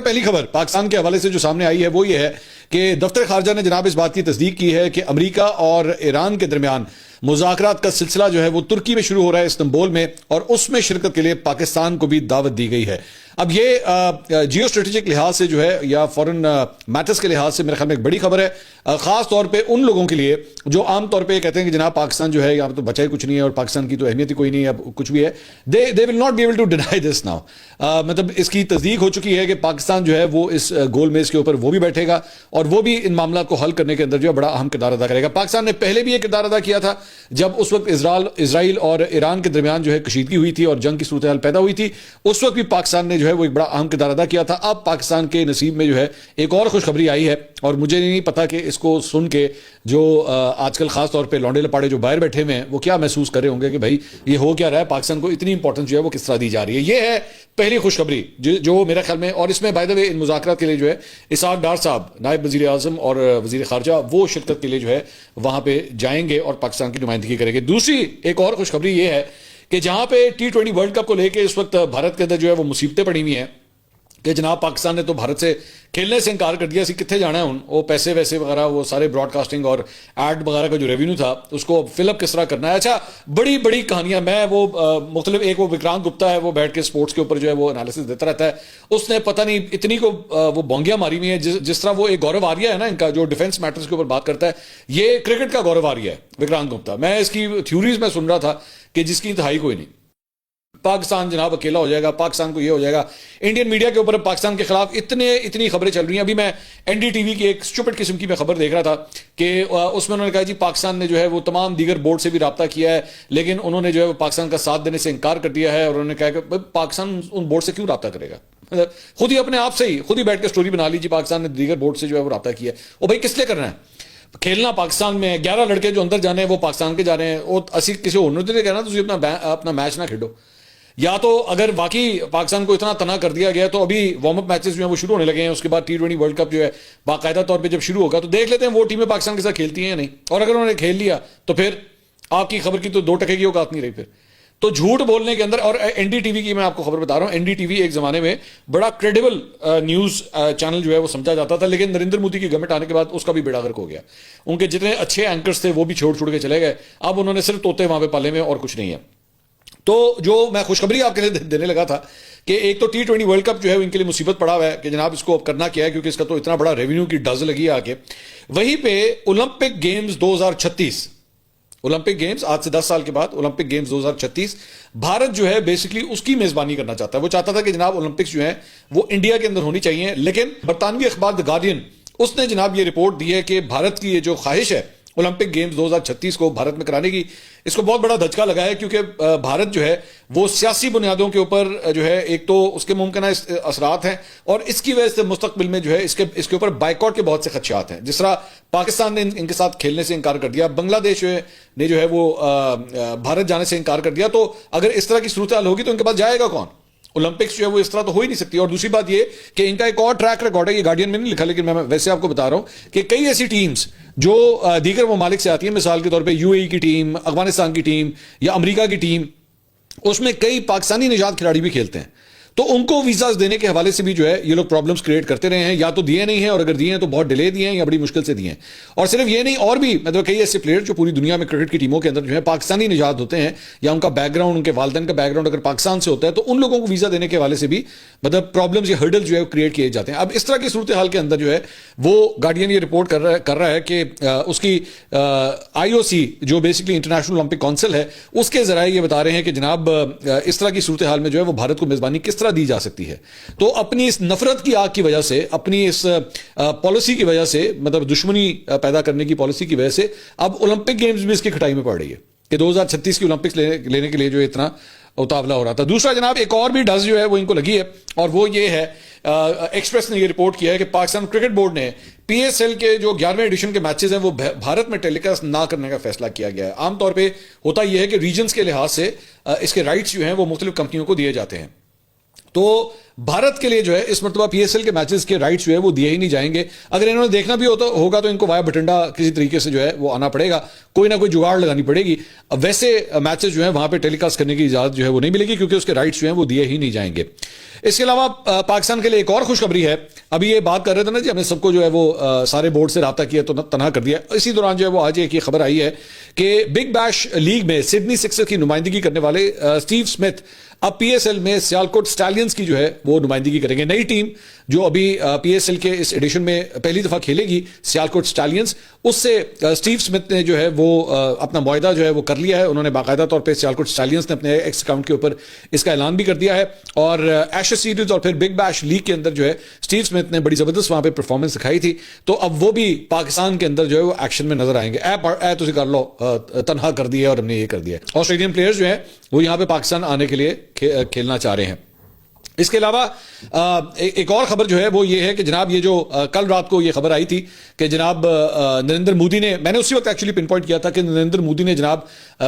پہلی خبر پاکستان کے حوالے سے جو سامنے آئی ہے وہ یہ ہے کہ دفتر خارجہ نے جناب اس بات کی تصدیق کی ہے کہ امریکہ اور ایران کے درمیان مذاکرات کا سلسلہ جو ہے وہ ترکی میں شروع ہو رہا ہے، استنبول میں، اور اس میں شرکت کے لیے پاکستان کو بھی دعوت دی گئی ہے۔ اب یہ جیو اسٹریٹجک لحاظ سے جو ہے یا فورن میٹرز کے لحاظ سے میرے خیال میں ایک بڑی خبر ہے، خاص طور پہ ان لوگوں کے لیے جو عام طور پہ کہتے ہیں کہ جناب پاکستان جو ہے یہاں تو بچا ہی کچھ نہیں ہے اور پاکستان کی تو اہمیت ہی کوئی نہیں ہے، اب کچھ بھی ہے، they will not be able to deny this now. مطلب اس کی تصدیق ہو چکی ہے کہ پاکستان جو ہے وہ اس گول میز کے اوپر وہ بھی بیٹھے گا اور وہ بھی ان معاملات کو حل کرنے کے اندر جو ہے بڑا اہم کردار ادا کرے گا۔ پاکستان نے پہلے بھی یہ کردار ادا کیا تھا جب اس وقت اسرائیل اور ایران کے درمیان جو ہے کشیدگی ہوئی تھی اور جنگ کی صورتحال پیدا ہوئی تھی، اس وقت بھی پاکستان نے جو ہے وہ ایک بڑا اہم کردار ادا کیا تھا۔ اب پاکستان کے نصیب میں جو ہے ایک اور خوشخبری آئی ہے اور مجھے نہیں پتا کہ اس کو سن کے جو آج کل خاص طور پہ لونڈے لپاڑے جو باہر بیٹھے ہوئے ہیں وہ کیا محسوس کر رہے ہوں گے کہ بھائی یہ ہو کیا رہا ہے، پاکستان کو اتنی امپورٹنس جو ہے وہ کس طرح دی جا رہی ہے۔ یہ ہے پہلی خوشخبری جو میرے خیال میں، اور اس میں بائی دا وے ان مذاکرات کے لیے جو ہے اسحاق ڈار صاحب نائب وزیر اعظم اور وزیر خارجہ وہ شرکت کے لیے جو ہے وہاں پہ جائیں گے اور پاکستان کی نمائندگی کریں گے۔ دوسری ایک اور خوشخبری یہ ہے کہ جہاں پہ T20 ورلڈ کپ کو لے کے اس وقت بھارت کے اندر جو ہے وہ مصیبتیں پڑی ہوئی ہیں کہ جناب پاکستان نے تو بھارت سے کھیلنے سے انکار کر دیا، اسی کتنے جانا ہے وہ پیسے ویسے وغیرہ وہ سارے براڈ کاسٹنگ اور ایڈ وغیرہ کا جو ریونیو تھا اس کو فل اپ کس طرح کرنا ہے۔ اچھا بڑی بڑی کہانیاں، میں وہ مختلف ایک وہ وکرانت گپتا ہے وہ بیٹھ کے سپورٹس کے اوپر جو ہے وہ انالیسس دیتا رہتا ہے، اس نے پتہ نہیں اتنی کو وہ بونگیاں ماری ہوئی ہیں جس طرح وہ ایک گورو آریہ ہے نا ان کا جو ڈیفنس میٹرز کے اوپر بات کرتا ہے، یہ کرکٹ کا گورو آریہ ہے وکرانت گپتا۔ میں اس کی تھیوریز میں سن رہا تھا کہ جس کی انتہائی کوئی نہیں، پاکستان جناب اکیلا ہو جائے گا، پاکستان کو یہ ہو جائے گا۔ انڈین میڈیا کے اوپر پاکستان کے خلاف اتنی خبریں چل رہی ہیں۔ ابھی میں NDTV کی ایک اسٹوپڈ قسم کی میں خبر دیکھ رہا تھا کہ اس میں انہوں نے کہا جی پاکستان نے جو ہے وہ تمام دیگر بورڈ سے بھی رابطہ کیا ہے لیکن انہوں نے جو ہے وہ پاکستان کا ساتھ دینے سے انکار کر دیا ہے، اور انہوں نے کہا کہ پاکستان ان بورڈ سے کیوں رابطہ کرے گا، خود ہی اپنے آپ سے ہی خود ہی بیٹھ کے سٹوری بنا لیجیے پاکستان نے دیگر بورڈ سے جو ہے وہ رابطہ کیا ہے۔ اور بھائی کس لیے کرنا ہے؟ کھیلنا پاکستان میں 11 لڑکے جو اندر جانے ہیں وہ پاکستان کے جا رہے ہیں، وہ اسی کسی اور نے کہنا تو اپنا میچ نہ کھیلو، یا تو اگر واقعی پاکستان کو اتنا تنہا کر دیا گیا تو ابھی وارم اپ میچز جو ہیں وہ شروع ہونے لگے ہیں، اس کے بعد T20 ورلڈ کپ جو ہے باقاعدہ طور پہ جب شروع ہوگا تو دیکھ لیتے ہیں وہ ٹیمیں پاکستان کے ساتھ کھیلتی ہیں یا نہیں، اور اگر انہوں نے کھیل لیا تو پھر آپ کی خبر کی تو 2 ٹکے کی اوقات نہیں رہی۔ پھر تو جھوٹ بولنے کے اندر، اور NDTV کی میں آپ کو خبر بتا رہا ہوں، NDTV ایک زمانے میں بڑا کریڈیبل نیوز چینل جو ہے وہ سمجھا جاتا تھا، لیکن نریندر مودی کی گورنمنٹ آنے کے بعد اس کا بھی بیڑا غرق ہو گیا، ان کے جتنے اچھے اینکرز تھے وہ بھی چھوڑ کے چلے گئے، اب انہوں نے صرف طوطے وہاں پہ پالے میں اور کچھ نہیں ہے۔ تو جو میں خوشخبری آپ کے لیے دینے لگا تھا کہ ایک تو T20 ورلڈ کپ جو ہے ان کے لیے مصیبت پڑا ہوا ہے کہ جناب اس کو اب کرنا کیا ہے کیونکہ اس کا تو اتنا بڑا ریونیو کی ڈز لگی ہے آگے۔ وہیں پہ اولمپک گیمز 2036، اولمپک گیمز آج سے 10 سال کے بعد اولمپک گیمز 2036 بھارت جو ہے بیسکلی اس کی میزبانی کرنا چاہتا ہے۔ وہ چاہتا تھا کہ جناب اولمپکس جو ہیں وہ انڈیا کے اندر ہونی چاہیے، لیکن برطانوی اخبار دی گارڈین اس نے جناب یہ رپورٹ دی ہے کہ بھارت کی یہ جو خواہش ہے اولمپک گیمز 2036 کو بھارت میں کرانے کی، اس کو بہت بڑا دھچکا لگا ہے کیونکہ بھارت جو ہے وہ سیاسی بنیادوں کے اوپر جو ہے ایک تو اس کے ممکنہ اثرات ہیں اور اس کی وجہ سے مستقبل میں جو ہے اس کے اوپر بائیکاٹ کے بہت سے خدشات ہیں۔ جس طرح پاکستان نے ان کے ساتھ کھیلنے سے انکار کر دیا، بنگلہ دیش نے جو ہے وہ بھارت جانے سے انکار کر دیا، تو اگر اس طرح کی صورتحال ہوگی تو ان کے پاس جائے گا کون؟ اولمپکس جو ہے وہ اس طرح تو ہو ہی نہیں سکتی۔ اور دوسری بات یہ کہ ان کا ایک اور ٹریک ریکارڈ ہے، یہ گارڈین میں نہیں لکھا لیکن میں ویسے آپ کو بتا رہا ہوں کہ کئی ایسی ٹیمز جو دیگر ممالک سے آتی ہیں، مثال کے طور پہ UAE کی ٹیم، افغانستان کی ٹیم یا امریکہ کی ٹیم، اس میں کئی پاکستانی نژاد کھلاڑی بھی کھیلتے ہیں، تو ان کو ویزاز دینے کے حوالے سے بھی جو ہے یہ لوگ پرابلمز کریٹ کرتے رہے ہیں، یا تو دیے نہیں ہیں اور اگر دیے ہیں تو بہت ڈیلے دیے ہیں یا بڑی مشکل سے دیے ہیں۔ اور صرف یہ نہیں، اور بھی مطلب کئی ایسے پلیئر جو پوری دنیا میں کرکٹ کی ٹیموں کے اندر جو ہے پاکستانی نژاد ہوتے ہیں یا ان کا بیک گراؤنڈ، ان کے والدین کا بیک گراؤنڈ اگر پاکستان سے ہوتا ہے تو ان لوگوں کو ویزا دینے کے حوالے سے بھی مطلب پرابلمز یا ہرڈل جو ہے کریٹ کیے جاتے ہیں۔ اب اس طرح کی صورتحال کے اندر جو ہے وہ گارڈین یہ رپورٹ کر رہا ہے کہ اس کی IOC جو بیسکلی انٹرنیشنل اولمپک کونسل ہے اس کے ذرائع یہ بتا رہے ہیں کہ جناب اس طرح کی صورتحال میں جو ہے وہ بھارت کو میزبانی کس طرح دی جا سکتی ہے۔ تو اپنی اس نفرت کی آگ کی وجہ سے، اپنی اس پالیسی کی وجہ سے، مطلب دشمنی پیدا کرنے کی پالیسی کی وجہ سے اب اولمپک گیمز بھی اس کی کھٹائی میں پڑ رہی ہے کہ 2036 کی اولمپکس لینے کے لیے جو اتنا اتاولا ہو رہا تھا۔ دوسرا جناب ایک اور بھی ڈز جو ہے وہ ان کو لگی ہے اور وہ یہ ہے، ایکسپریس نے یہ رپورٹ کیا ہے کہ پاکستان کرکٹ بورڈ نے PSL کے جو 11ویں ایڈیشن کے میچز ہیں وہ بھارت میں ٹیلی کاسٹ نہ کرنے کا فیصلہ کیا گیا ہے۔ عام طور پہ ہوتا یہ ہے کہ ریجنز کے لحاظ سے اس کے رائٹس جو ہیں وہ مختلف کمپنیوں کو دیے جاتے ہیں، تو بھارت کے لیے جو ہے اس مرتبہ پی ایس ایل کے میچز کے رائٹس جو ہے وہ دیے ہی نہیں جائیں گے. اگر انہوں نے دیکھنا بھی ہوگا تو ان کو وایا بٹنڈا کسی طریقے سے جو ہے وہ آنا پڑے گا, کوئی نہ کوئی جگاڑ لگانی پڑے گی. اب ویسے میچز جو ہیں وہاں پہ ٹیلی کاسٹ کرنے کی اجازت جو ہے وہ نہیں ملے گی, کیونکہ اس کے رائٹس جو ہیں وہ دیے ہی نہیں جائیں گے. اس کے علاوہ پاکستان کے لیے ایک اور خوشخبری ہے. ابھی یہ بات کر رہے تھے نا جی, ہم نے سب کو جو ہے وہ سارے بورڈ سے رابطہ کیا تو تنہا کر دیا. اسی دوران جو ہے وہ آج ایک یہ خبر آئی ہے کہ بگ بیش لیگ میں سڈنی سکسرز کی نمائندگی کرنے والے اسٹیو اسمتھ اب پی ایس ایل میں سیالکوٹ اسٹالینز کی جو ہے وہ نمائندگی کریں گے. نئی ٹیم جو ابھی پی ایس ایل کے اس ایڈیشن میں پہلی دفعہ کھیلے گی, سیالکوٹ اسٹالینز, اس سے اسٹیو اسمتھ نے جو ہے وہ اپنا معاہدہ جو ہے وہ کر لیا ہے. انہوں نے باقاعدہ طور پہ سیالکوٹ اسٹالینز نے اپنے ایکس اکاؤنٹ کے اوپر اس کا اعلان بھی کر دیا ہے. اور ایشز سیریز اور پھر بگ بیش لیگ کے اندر جو ہے اسٹیو اسمتھ نے بڑی زبردست وہاں پہ پرفارمنس دکھائی تھی. تو اب وہ بھی پاکستان کے اندر جو ہے وہ ایکشن میں نظر آئیں گے. اے تسی کر لو, تنہا کر دیا اور ہم نے یہ کر دیا. آسٹریلین پلیئرز جو ہیں وہ یہاں پہ پاکستان آنے کے لیے کھیلنا چاہ رہے ہیں. اس کے علاوہ ایک اور خبر جو ہے وہ یہ ہے کہ جناب یہ جو کل رات کو یہ خبر آئی تھی کہ جناب نریندر مودی نے, میں نے اسی وقت ایکچولی پن پوائنٹ کیا تھا کہ نریندر مودی نے جناب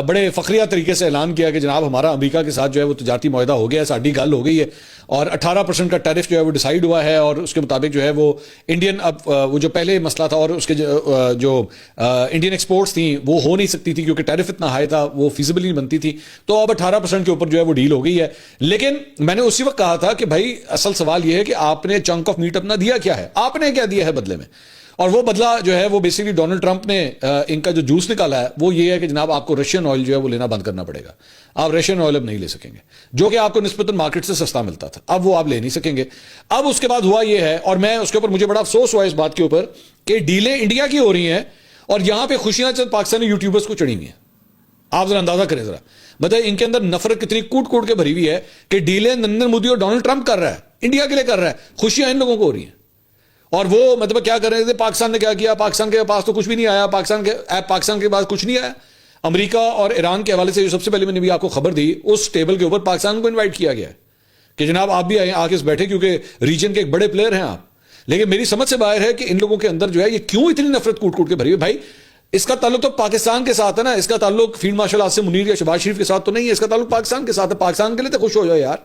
بڑے فخریہ طریقے سے اعلان کیا کہ جناب ہمارا امریکہ کے ساتھ جو ہے وہ تجارتی معاہدہ ہو گیا ہے, ساڈی گل ہو گئی ہے اور 18% کا ٹیرف جو ہے وہ ڈیسائیڈ ہوا ہے. اور اس کے مطابق جو ہے وہ انڈین, اب وہ جو پہلے مسئلہ تھا اور اس کے جو انڈین ایکسپورٹس تھیں وہ ہو نہیں سکتی تھی کیونکہ ٹیرف اتنا ہائی تھا, وہ فیزیبل نہیں بنتی تھی. تو اب 18% کے اوپر جو ہے وہ ڈیل ہو گئی ہے. لیکن میں نے اسی وقت کہا تھا کہ بھائی اصل سوال یہ ہے کہ آپ نے چنک آف میٹ اپنا دیا کیا ہے, آپ نے کیا دیا ہے بدلے میں. اور وہ بدلہ جو ہے وہ بیسیکلی ڈونلڈ ٹرمپ نے ان کا جو جوس نکالا ہے وہ یہ ہے کہ جناب آپ کو رشین آئل جو ہے وہ لینا بند کرنا پڑے گا. آپ رشین آئل اب نہیں لے سکیں گے جو کہ آپ کو نسبتاً مارکیٹ سے سستا ملتا تھا, اب وہ آپ لے نہیں سکیں گے. اب اس کے بعد ہوا یہ ہے, اور میں اس کے اوپر مجھے بڑا افسوس ہوا اس بات کے اوپر کہ ڈیلیں انڈیا کی ہو رہی ہیں اور یہاں پہ خوشیاں چند پاکستانی یوٹیوبرز کو چڑھی ہوئی ہیں. آپ ذرا اندازہ کریں ذرا, بتائیں ان کے اندر نفرت کتنی کوٹ کوٹ کے بھری ہوئی ہے کہ ڈیلیں نریندر مودی اور ڈونلڈ ٹرمپ کر رہا ہے, انڈیا کے لیے کر رہا ہے, خوشیاں ان لوگوں کو ہو رہی ہیں. اور وہ مطلب کیا کر رہے تھے, پاکستان نے کیا کیا, پاکستان کے پاس تو کچھ بھی نہیں آیا, پاکستان کے پاس کچھ نہیں آیا. امریکہ اور ایران کے حوالے سے جو سب سے پہلے میں نے بھی آپ کو خبر دی, اس ٹیبل کے اوپر پاکستان کو انوائٹ کیا گیا ہے کہ جناب آپ بھی آئیں, آ کے بیٹھے, کیونکہ ریجن کے ایک بڑے پلیئر ہیں آپ. لیکن میری سمجھ سے باہر ہے کہ ان لوگوں کے اندر جو ہے یہ کیوں اتنی نفرت کوٹ کوٹ کے بھری ہوئی. بھائی اس کا تعلق تو پاکستان کے ساتھ ہے نا, اس کا تعلق فیلڈ مارشل آصم منیر یا شہباز شریف کے ساتھ تو نہیں ہے, اس کا تعلق پاکستان کے ساتھ ہے. پاکستان کے لیے تو خوش ہو جاؤ یار,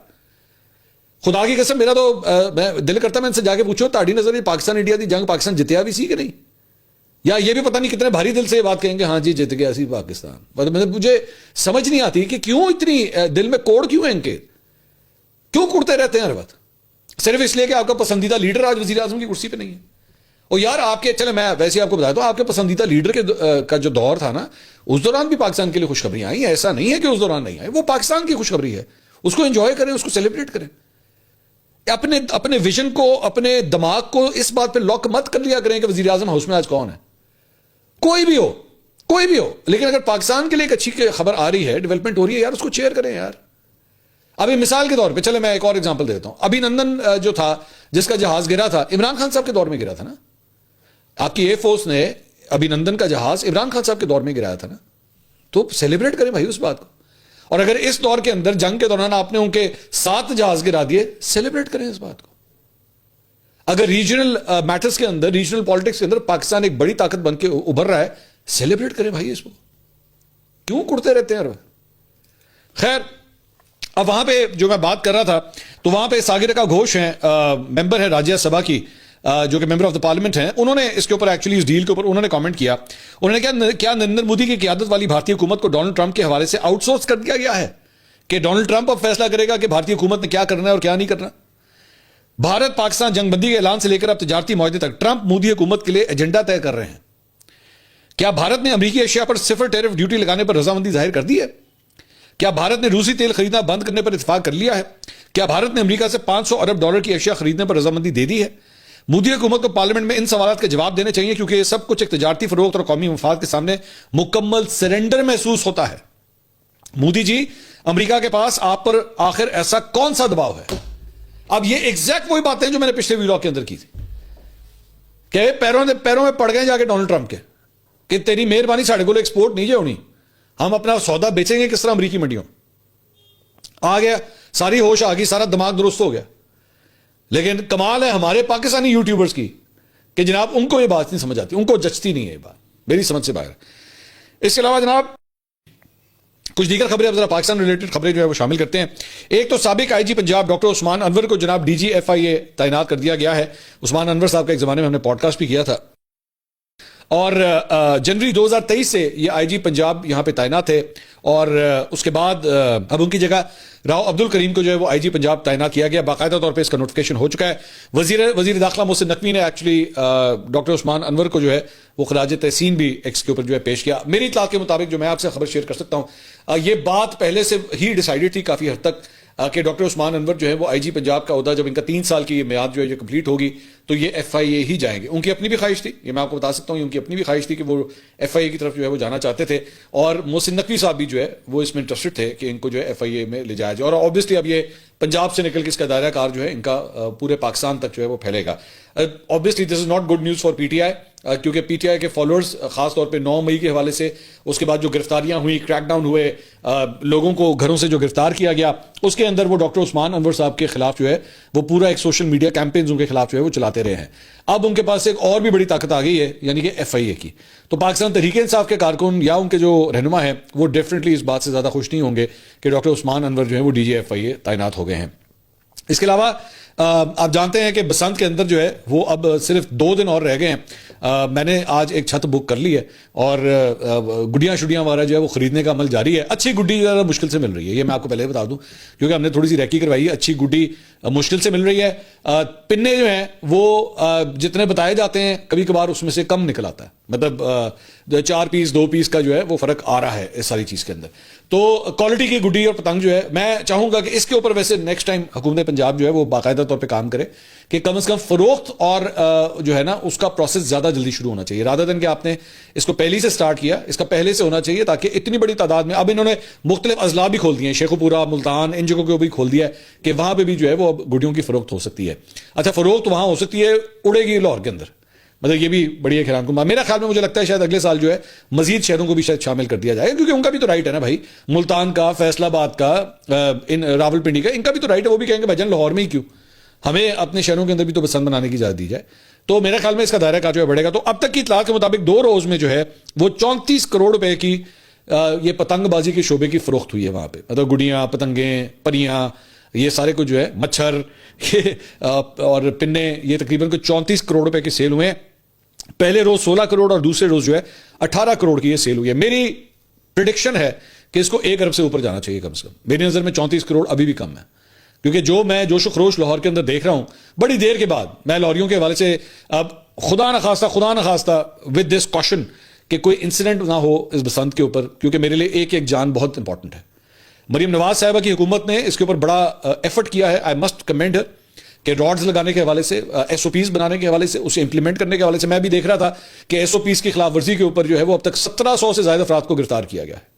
خدا کی قسم. میرا تو دل کرتا میں ان سے جا کے پوچھو تاڑی نظر پاکستان انڈیا کی جنگ پاکستان جتیا بھی سی کہ نہیں, یا یہ بھی پتہ نہیں کتنے بھاری دل سے یہ بات کہیں گے ہاں جی جت گیا سی پاکستان. مجھے سمجھ نہیں آتی کہ کیوں اتنی دل میں کوڑ کیوں ہے ان کے, کیوں کوڑتے رہتے ہیں ہر وقت, صرف اس لیے کہ آپ کا پسندیدہ لیڈر آج وزیر اعظم کی کرسی پہ نہیں ہے. اور یار آپ کے, چلے میں ویسے آپ کو بتایا تو آپ کے پسندیدہ لیڈر کا جو دور تھا نا, اس دوران بھی پاکستان کے لیے خوشخبریاں آئیں. ایسا نہیں ہے کہ اس دوران نہیں آئی, وہ پاکستان کی خوشخبری ہے, اس کو انجوائے کریں, اس کو سیلیبریٹ کریں. اپنے ویژن کو, اپنے دماغ کو اس بات پہ لاک مت کر لیا کریں کہ وزیر اعظم ہاؤس میں آج کون ہے, کوئی بھی ہو. لیکن اگر پاکستان کے لیے ایک اچھی خبر آ رہی ہے, ڈیولپمنٹ ہو رہی ہے یار, اس کو چیئر کریں یار. ابھی مثال کے طور پہ چلے میں ایک اور ایگزامپل دیتا ہوں. ابھی نندن جو تھا جس کا جہاز گرا تھا, عمران خان صاحب کے دور میں گرا تھا نا. آپ کی ایئر فورس نے ابھی نندن کا جہاز عمران خان صاحب کے دور میں گرایا تھا نا, تو سیلیبریٹ کریں بھائی اس بات کو. اور اگر اس دور کے اندر جنگ کے دوران آپ نے ان کے 7 جہاز گرا دیے, سیلیبریٹ کریں اس بات کو. اگر ریجنل میٹرز کے اندر, ریجنل پالیٹکس کے اندر پاکستان ایک بڑی طاقت بن کے ابھر رہا ہے, سیلیبریٹ کریں بھائی اس کو, کیوں کڑتے رہتے ہیں. خیر, اب وہاں پہ جو میں بات کر رہا تھا تو وہاں پہ ساگرکا گھوش ہیں, ممبر ہے راجیہ سبھا کی, جو کہ ممبر آف دا پارلیمنٹ ہیں. انہوں نے اس کے اوپر ایکچولی اس ڈیل کے اوپر انہوں نے کامنٹ کیا. انہوں نے کیا نریندر مودی کی قیادت والی بھارتی حکومت کو ڈونلڈ ٹرمپ کے حوالے سے آؤٹ سورس کر دیا گیا ہے کہ ڈونلڈ ٹرمپ اب فیصلہ کرے گا کہ بھارتی حکومت نے کیا کرنا ہے اور کیا نہیں کرنا. بھارت پاکستان جنگ بندی کے اعلان سے لے کر اب تجارتی معاہدے تک ٹرمپ مودی حکومت کے لیے ایجنڈا طے کر رہے ہیں. کیا بھارت نے امریکی اشیاء پر 0 ٹیرف ڈیوٹی لگانے پر رضامندی ظاہر کر دی ہے؟ کیا بھارت نے روسی تیل خریدنا بند کرنے پر اتفاق کر لیا ہے؟ کیا بھارت نے امریکہ سے $500 ارب کی اشیاء خریدنے پر رضامندی دے دی ہے؟ مودی حکومت کو پارلیمنٹ میں ان سوالات کے جواب دینے چاہیے, کیونکہ یہ سب کچھ ایک تجارتی فروخت اور قومی مفاد کے سامنے مکمل سرنڈر محسوس ہوتا ہے. مودی جی, امریکہ کے پاس آپ پر آخر ایسا کون سا دباؤ ہے؟ اب یہ ایگزیکٹ وہی باتیں جو میں نے پچھلے ویلاگ کے اندر کی تھی کہ پیروں میں پڑ گئے جا کے ڈونلڈ ٹرمپ کے کہ تیری مہربانی ساڑھے کو ایکسپورٹ نہیں ہونی, ہم اپنا سودا بیچیں گے کس طرح امریکی منڈیوں. آ گیا, ساری ہوش آ گئی, سارا دماغ درست ہو گیا. لیکن کمال ہے ہمارے پاکستانی یوٹیوبرز کی کہ جناب ان کو یہ بات نہیں سمجھ آتی, ان کو جچتی نہیں ہے یہ بات, میری سمجھ سے باہر. اس کے علاوہ جناب کچھ دیگر خبریں اب ذرا پاکستان ریلیٹڈ خبریں جو ہے وہ شامل کرتے ہیں. ایک تو سابق آئی جی پنجاب ڈاکٹر عثمان انور کو جناب ڈی جی ایف آئی اے تعینات کر دیا گیا ہے. عثمان انور صاحب کا ایک زمانے میں ہم نے پوڈ کاسٹ بھی کیا تھا, اور جنوری 2023 سے یہ آئی جی پنجاب یہاں پہ تعینات ہے, اور اس کے بعد اب ان کی جگہ راؤ عبد الکریم کو جو ہے وہ آئی جی پنجاب تعینات کیا گیا. باقاعدہ طور پہ اس کا نوٹیفکیشن ہو چکا ہے. وزیر داخلہ محسن نقوی نے ایکچولی ڈاکٹر عثمان انور کو جو ہے وہ خراج تحسین بھی ایکس کے اوپر جو ہے پیش کیا. میری اطلاع کے مطابق جو میں آپ سے خبر شیئر کر سکتا ہوں, یہ بات پہلے سے ہی ڈیسائیڈڈ تھی کافی حد تک کہ ڈاکٹر عثمان انور جو ہے وہ آئی جی پنجاب کا عہدہ جب ان کا 3 سال کی یہ میعاد جو ہے کمپلیٹ ہوگی تو یہ ایف آئی اے ہی جائیں گے. ان کی اپنی بھی خواہش تھی, یہ میں آپ کو بتا سکتا ہوں, ان کی اپنی بھی خواہش تھی کہ وہ ایف آئی اے کی طرف جو ہے وہ جانا چاہتے تھے, اور محسن نقوی صاحب بھی جو ہے وہ اس میں انٹرسٹڈ تھے کہ ان کو جو ہے ایف آئی اے میں لے جایا جائے. اور آبویسلی اب یہ پنجاب سے نکل کے اس کا دائرہ کار جو ہے ان کا پورے پاکستان تک جو ہے وہ پھیلے گا. Obviously this is not good news for P T I, کیونکہ پی ٹی آئی کے فالوورز خاص طور پہ 9 مئی کے حوالے سے, اس کے بعد جو گرفتاریاں ہوئی, کریک ڈاؤن ہوئے, لوگوں کو گھروں سے جو گرفتار کیا گیا, اس کے اندر وہ ڈاکٹر عثمان انور صاحب کے خلاف جو ہے وہ پورا ایک سوشل میڈیا کیمپینز ان کے خلاف جو ہے وہ چلاتے رہے ہیں. اب ان کے پاس ایک اور بھی بڑی طاقت آ گئی ہے, یعنی کہ ایف آئی اے کی. تو پاکستان تحریک انصاف کے کارکن یا ان کے جو رہنما ہیں وہ ڈیفینیٹلی اس بات سے زیادہ خوش نہیں ہوں گے کہ ڈاکٹر عثمان انور جو ہے وہ ڈی جی ایف آئی اے تعینات ہو گئے ہیں. اس کے علاوہ آپ جانتے ہیں کہ بسنت کے اندر جو ہے وہ اب صرف 2 دن اور رہ گئے ہیں. میں نے آج ایک چھت بک کر لی ہے, اور گڈیاں شڈیاں وغیرہ جو ہے وہ خریدنے کا عمل جاری ہے. اچھی گڈی زیادہ مشکل سے مل رہی ہے, یہ میں آپ کو پہلے بتا دوں, کیونکہ ہم نے تھوڑی سی ریکی کروائی ہے. اچھی گڈی مشکل سے مل رہی ہے. پنے جو ہیں وہ جتنے بتائے جاتے ہیں کبھی کبھار اس میں سے کم نکل آتا ہے, مطلب 4 پیس 2 پیس کا جو ہے وہ فرق آ رہا ہے اس ساری چیز کے اندر. تو کوالٹی کی گڈی اور پتنگ جو ہے, میں چاہوں گا کہ اس کے اوپر ویسے نیکسٹ ٹائم حکومت پنجاب جو ہے وہ باقاعدہ طور پہ کام کرے کہ کم از کم فروخت اور جو ہے نا اس کا پروسیس زیادہ جلدی شروع ہونا چاہیے, رادر دین کہ آپ نے اس کو پہلی سے سٹارٹ کیا. اس کا پہلے سے ہونا چاہیے تاکہ اتنی بڑی تعداد میں, اب انہوں نے مختلف اضلاع بھی کھول دیے ہیں, شیخوپورہ, ملتان, ان جگہوں کو بھی کھول دیا ہے کہ وہاں پہ بھی جو ہے وہ اب گڈیوں کی فروخت ہو سکتی ہے. اچھا, فروخت وہاں ہو سکتی ہے, اڑے گی لاہور کے اندر, مطلب یہ بھی بڑی ایک حیران کن. میرا خیال میں مجھے لگتا ہے شاید اگلے سال جو ہے مزید شہروں کو بھی شاید شامل کر دیا جائے, کیونکہ ان کا بھی تو رائٹ ہے نا بھائی, ملتان کا, فیصل آباد کا, راول پنڈی کا, ان کا بھی تو رائٹ ہے. وہ بھی کہیں گے بھائی جان لاہور میں ہی کیوں, ہمیں اپنے شہروں کے اندر بھی تو بسنت بنانے کی اجازت دی جائے. تو میرے خیال میں اس کا دائرہ کار جو ہے بڑھے گا. تو اب تک کی اطلاع کے مطابق 2 روز میں جو ہے وہ 34 کروڑ روپے کی یہ پتنگ بازی کے شعبے کی فروخت ہوئی ہے وہاں پہ, مطلب گڈیاں, پتنگیں, پریاں, یہ سارے کچھ جو ہے, مچھر اور پنے, یہ تقریباً 34 کروڑ روپے کے سیل ہوئے ہیں. پہلے روز 16 کروڑ اور دوسرے روز جو ہے 18 کروڑ کی یہ سیل ہوئی ہے. میری پریڈکشن ہے کہ اس کو 1 ارب سے اوپر جانا چاہیے کم سے کم. میری نظر میں 34 کروڑ ابھی بھی کم ہے, کیونکہ جو میں جوش و خروش لاہور کے اندر دیکھ رہا ہوں بڑی دیر کے بعد, میں لاہوریوں کے حوالے سے اب خدا نخواستہ ود دس کوشن کہ کوئی انسیڈنٹ نہ ہو اس بسنت کے اوپر, کیونکہ میرے لیے ایک ایک جان بہت امپورٹنٹ ہے. مریم نواز صاحبہ کی حکومت نے اس کے اوپر بڑا ایفرٹ کیا ہے, آئی مسٹ کمینڈ ہر, کہ راڈز لگانے کے حوالے سے, ایس او پیز بنانے کے حوالے سے, اسے امپلیمنٹ کرنے کے حوالے سے. میں بھی دیکھ رہا تھا کہ ایس او پیز کی خلاف ورزی کے اوپر جو ہے وہ اب تک 1700 سے زائد افراد کو گرفتار کیا گیا ہے.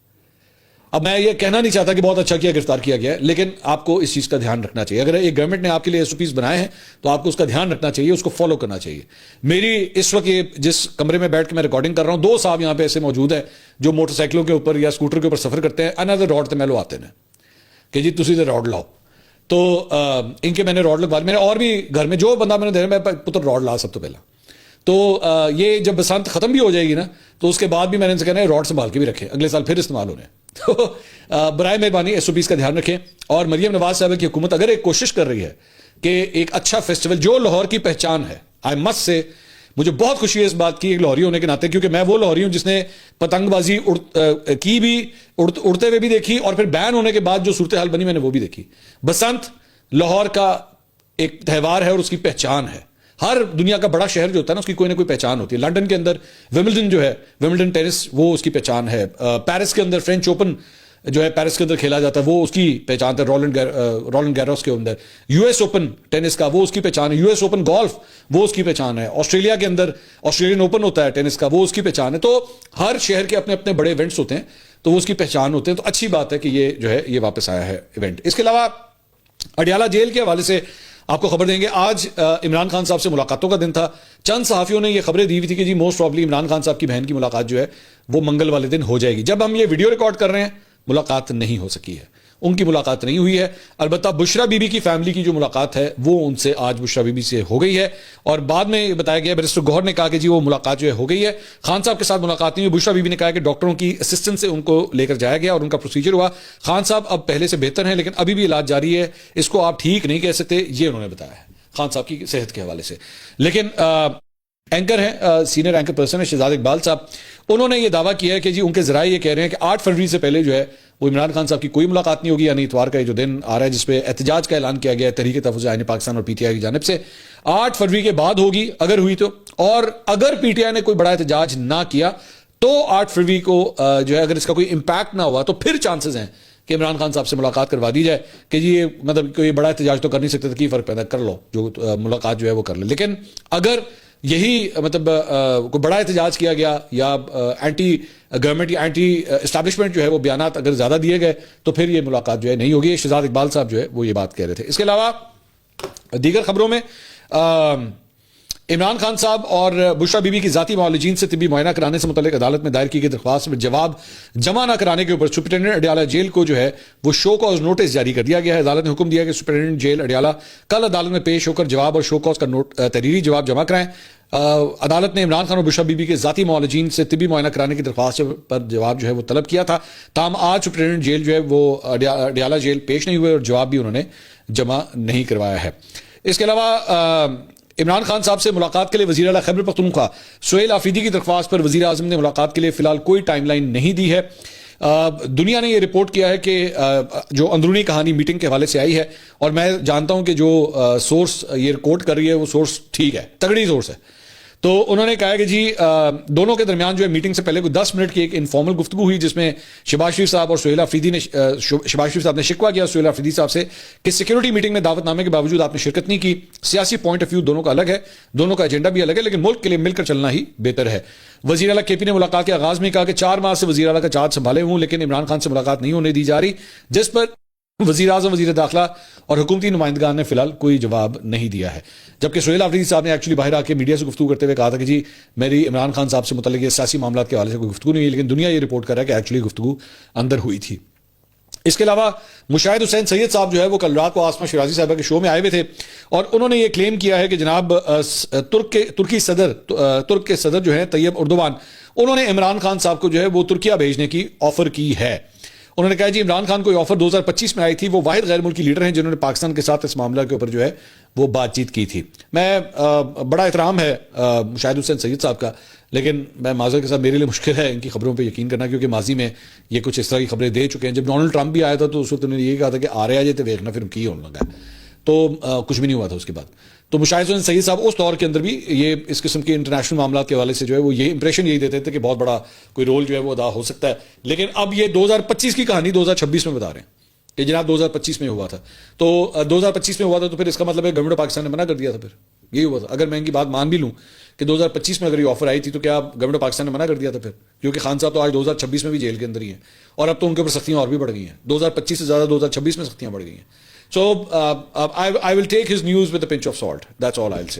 اب میں یہ کہنا نہیں چاہتا کہ بہت اچھا کیا, گرفتار کیا گیا ہے, لیکن آپ کو اس چیز کا دھیان رکھنا چاہیے. اگر ایک گورنمنٹ نے آپ کے لیے ایس او پیز بنائے ہیں تو آپ کو اس کا دھیان رکھنا چاہیے, اس کو فالو کرنا چاہیے. میری اس وقت یہ جس کمرے میں بیٹھ کے میں ریکارڈنگ کر رہا ہوں, 2 صاحب یہاں پہ ایسے موجود ہیں جو موٹر سائیکلوں کے اوپر یا اسکوٹر کے اوپر سفر کرتے ہیں. اندر روڈ تے میں لو آتے ہیں کہ جی تسی روڈ لاؤ, تو ان کے میں نے راڈ لگوا, میں نے اور بھی گھر میں جو بندہ میں نے دیکھا, میں پتر راڈ لا سب تو پہلا. تو یہ جب بسنت ختم بھی ہو جائے گی نا, تو اس کے بعد بھی میں نے ان سے کہنا ہے راڈ سنبھال کے بھی رکھیں, اگلے سال پھر استعمال ہونے. تو برائے مہربانی ایس او پیز کا دھیان رکھیں. اور مریم نواز صاحبہ کی حکومت اگر ایک کوشش کر رہی ہے کہ ایک اچھا فیسٹیول جو لاہور کی پہچان ہے, آئی مسٹ سے مجھے بہت خوشی ہے اس بات کی ایک لاہوری ہونے کے ناطے, کیونکہ میں وہ لاہوری ہوں جس نے پتنگ بازی کی بھی, اڑتے ہوئے بھی دیکھی, اور پھر بین ہونے کے بعد جو صورتحال بنی میں نے وہ بھی دیکھی. بسنت لاہور کا ایک تہوار ہے اور اس کی پہچان ہے. ہر دنیا کا بڑا شہر جو ہوتا ہے نا اس کی کوئی نہ کوئی پہچان ہوتی ہے. لنڈن کے اندر ومبلڈن جو ہے, ومبلڈن ٹینس, وہ اس کی پہچان ہے. پیرس کے اندر فرینچ اوپن جو ہے پیرس کے اندر کھیلا جاتا ہے, وہ اس کی پہچان ہے. رولنڈ گیروس کے اندر یو ایس اوپن ٹینس کا, وہ اس کی پہچان ہے. یو ایس اوپن گولف, وہ اس کی پہچان ہے. آسٹریلیا کے اندر آسٹریلین اوپن ہوتا ہے ٹینس کا, وہ اس کی پہچان ہے. تو ہر شہر کے اپنے اپنے بڑے ایونٹس ہوتے ہیں, تو وہ اس کی پہچان ہوتے ہیں. تو اچھی بات ہے کہ یہ جو ہے یہ واپس آیا ہے ایونٹ. اس کے علاوہ اڈیالہ جیل کے حوالے سے آپ کو خبر دیں گے, آج عمران خان صاحب سے ملاقاتوں کا دن تھا. چند صحافیوں نے یہ خبریں دی ہوئی تھی کہ جی موسٹ پرابلی عمران خان صاحب کی بہن کی ملاقات جو ہے وہ منگل والے دن ہو جائے گی. جب ہم یہ ویڈیو ریکارڈ کر رہے ہیں ملاقات نہیں ہو سکی ہے. ان کی ملاقات نہیں ہوئی ہے. البتہ بشرا بی بی کی فیملی کی جو ملاقات ہے وہ ان سے آج بشرا بی بی سے ہو گئی ہے, اور بعد میں بتایا گیا بیرسٹر گوہر نے کہا کہ جی وہ ملاقات جو ہے ہو گئی ہے. خان صاحب کے ساتھ ملاقات نہیں ہوئی. بشرا بی بی نے کہا کہ ڈاکٹروں کی اسسٹنس سے ان کو لے کر جایا گیا اور ان کا پروسیجر ہوا. خان صاحب اب پہلے سے بہتر ہیں لیکن ابھی بھی علاج جاری ہے, اس کو آپ ٹھیک نہیں کہہ سکتے, یہ انہوں نے بتایا ہے خان صاحب کی صحت کے حوالے سے. لیکن اینکر ہیں, سینئر اینکر پرسن ہے شہزاد اقبال صاحب, انہوں نے یہ دعویٰ کیا ہے کہ جی ان کے ذرائع یہ کہہ رہے ہیں کہ 8 فروری سے پہلے جو ہے وہ عمران خان صاحب کی کوئی ملاقات نہیں ہوگی, یعنی اتوار کا یہ جو دن آ رہا ہے جس پہ احتجاج کا اعلان کیا گیا ہے تحریک تحفظ آئین پاکستان اور پی ٹی آئی کی جانب سے, 8 فروری کے بعد ہوگی اگر ہوئی تو. اور اگر پی ٹی آئی نے کوئی بڑا احتجاج نہ کیا تو 8 فروری کو جو ہے اگر اس کا کوئی امپیکٹ نہ ہوا تو پھر چانسز ہیں کہ عمران خان صاحب سے ملاقات کروا دی جائے کہ جی یہ مطلب کوئی بڑا احتجاج تو کر نہیں سکتے, تو کی فرق پیدا کر لو, جو ملاقات جو ہے وہ کر لے. لیکن اگر یہی مطلب کوئی بڑا احتجاج کیا گیا یا اینٹی گورنمنٹ یا اینٹی اسٹیبلشمنٹ جو ہے وہ بیانات اگر زیادہ دیے گئے تو پھر یہ ملاقات جو ہے نہیں ہوگی. شہزاد اقبال صاحب جو ہے وہ یہ بات کہہ رہے تھے. اس کے علاوہ دیگر خبروں میں عمران خان صاحب اور بشرا بی بی کی ذاتی معالجین سے طبی معائنہ کرانے سے متعلق عدالت میں دائر کی گئی درخواست میں جواب جمع نہ کرانے کے اوپر سپرنٹنڈنٹ اڈیالہ جیل کو جو ہے وہ شو کاز نوٹس جاری کر دیا گیا ہے. عدالت نے حکم دیا کہ سپرنٹنڈنٹ جیل اڈیالہ کل عدالت میں پیش ہو کر جواب اور شو کاز کا تحریری جواب جمع کرائیں. عدالت نے عمران خان اور بشرا بی بی کے ذاتی معالجین سے طبی معائنہ کرانے کی درخواست پر جواب جو ہے وہ طلب کیا تھا, تاہم آج سپرنٹنڈنٹ جیل جو ہے وہ اڈیالہ جیل پیش نہیں ہوئے اور جواب بھی انہوں نے جمع نہیں کروایا ہے. اس کے علاوہ عمران خان صاحب سے ملاقات کے لیے وزیر اعلیٰ خیبر پختونخوا سہیل آفریدی کی درخواست پر وزیر اعظم نے ملاقات کے لیے فی الحال کوئی ٹائم لائن نہیں دی ہے. دنیا نے یہ رپورٹ کیا ہے کہ جو اندرونی کہانی میٹنگ کے حوالے سے آئی ہے, اور میں جانتا ہوں کہ جو سورس یہ ریکارڈ کر رہی ہے وہ سورس ٹھیک ہے, تگڑی سورس ہے, تو انہوں نے کہا کہ جی دونوں کے درمیان جو ہے میٹنگ سے پہلے کوئی 10 منٹ کی ایک انفارمل گفتگو ہوئی جس میں شہباز شریف صاحب اور سہیل آفریدی نے شہباز شریف صاحب نے شکوہ کیا سہیل آفریدی صاحب سے کہ سیکورٹی میٹنگ میں دعوت نامے کے باوجود آپ نے شرکت نہیں کی. سیاسی پوائنٹ آف ویو دونوں کا الگ ہے, دونوں کا ایجنڈا بھی الگ ہے, لیکن ملک کے لیے مل کر چلنا ہی بہتر ہے. وزیر اعلیٰ کے پی نے ملاقات کے آغاز میں کہا کہ 4 ماہ سے وزیر اعلیٰ کا چارج سنبھالے ہوں لیکن عمران خان سے ملاقات نہیں ہونے دی جا رہی, جس پر وزیر اعظم, وزیر داخلہ اور حکومتی نمائندگان نے فی الحال کوئی جواب نہیں دیا ہے. جبکہ سہیل آفریدی صاحب نے ایکچولی باہر آ کے میڈیا سے گفتگو کرتے ہوئے کہا تھا کہ جی میری عمران خان صاحب سے متعلق یہ سیاسی معاملات کے حوالے سے کوئی گفتگو نہیں ہے, لیکن دنیا یہ رپورٹ کر رہا ہے کہ ایکچولی گفتگو اندر ہوئی تھی. اس کے علاوہ مشاہد حسین سید صاحب جو ہے وہ کل رات کو آسما شیرازی صاحبہ کے شو میں آئے ہوئے تھے اور انہوں نے یہ کلیم کیا ہے کہ جناب ترک کے صدر جو ہیں طیب اردوان, انہوں نے عمران خان صاحب کو جو ہے وہ ترکیہ بھیجنے کی آفر کی ہے. انہوں نے کہا جی عمران خان کو یہ آفر 2025 میں آئی تھی, وہ واحد غیر ملکی لیڈر ہیں جنہوں نے پاکستان کے ساتھ اس معاملہ کے اوپر جو ہے وہ بات چیت کی تھی. میں بڑا احترام ہے مشاہد حسین سید صاحب کا, لیکن میں معذرت کے ساتھ میرے لیے مشکل ہے ان کی خبروں پہ یقین کرنا, کیونکہ ماضی میں یہ کچھ اس طرح کی خبریں دے چکے ہیں. جب ڈونلڈ ٹرمپ بھی آیا تھا تو اس وقت انہوں نے یہ کہا تھا کہ آ رہے آ جاتے دیکھنا پھر کی ہونے لگا, تو کچھ بھی نہیں ہوا تھا اس کے بعد. تو مشاہد حسین سید صاحب اس دور کے اندر بھی یہ اس قسم کے انٹرنیشنل معاملات کے حوالے سے جو ہے وہ یہ امپریشن یہی دیتے تھے کہ بہت بڑا کوئی رول جو ہے وہ ادا ہو سکتا ہے. لیکن اب یہ 2025 کی کہانی 2026 میں بتا رہے ہیں کہ جناب 2025 میں ہوا تھا, تو 2025 میں ہوا تھا تو پھر اس کا مطلب ہے گورنمنٹ آف پاکستان نے منع کر دیا تھا, پھر یہی ہوا تھا. اگر میں ان کی بات مان بھی لوں کہ 2025 میں اگر یہ آفر آئی تھی تو کیا گورنمنٹ آف پاکستان نے منع کر دیا تھا پھر, کیونکہ خان صاحب تو آج 2026 میں بھی جیل کے اندر ہی ہیں اور اب تو ان کے اوپر سختیاں اور بھی بڑھ گئی ہیں, 2025 سے زیادہ 2026 میں سختیاں بڑھ گئی ہیں. So I will take his news with a pinch of salt. That's all I'll say.